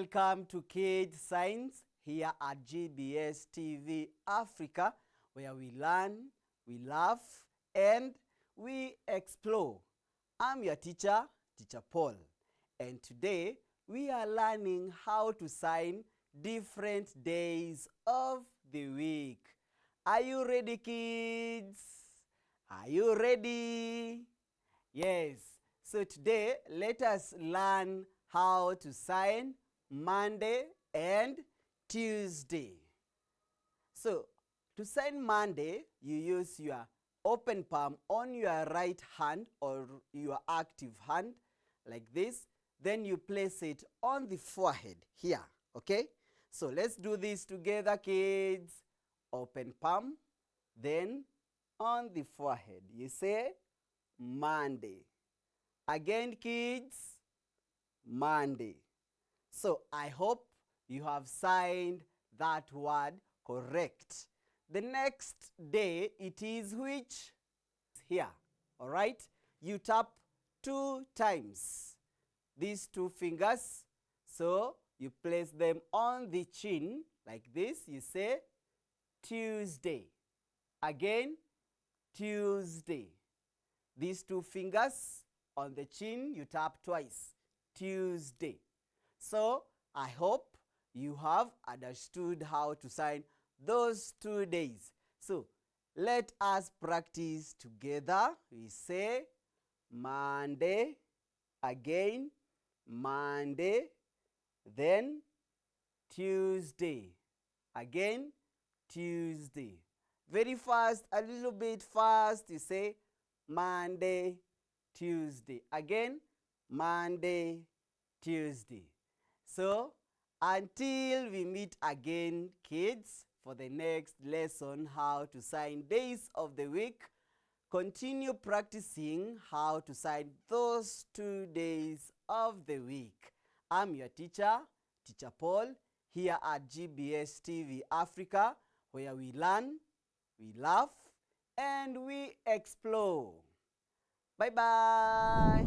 welcome to Kids Science here at GBS TV Africa, where we learn, we laugh, and we explore. I'm your teacher, Teacher Paul, and today we are learning how to sign different days of the week. Are you ready, kids? Are you ready? Yes. So today, let us learn how to sign Monday and Tuesday. So, to sign Monday, you use your open palm on your right hand or your active hand like this. Then you place it on the forehead here, okay? So, let's do this together, kids. Open palm, then on the forehead. You say Monday. Again, kids, Monday. So I hope you have signed that word correct. The next day, it is which? Here, all right? You tap 2 times. These 2 fingers. So you place them on the chin like this. You say Tuesday. Again, Tuesday. These 2 fingers on the chin, you tap twice. Tuesday. So, I hope you have understood how to sign those 2 days. So, let us practice together. We say Monday, again Monday, then Tuesday, again Tuesday. Very fast, a little bit fast. You say Monday, Tuesday. Again, Monday, Tuesday. So, until we meet again, kids, for the next lesson, how to sign days of the week, continue practicing how to sign those 2 days of the week. I'm your teacher, Teacher Paul, here at GBS TV Africa, where we learn, we laugh, and we explore. Bye-bye.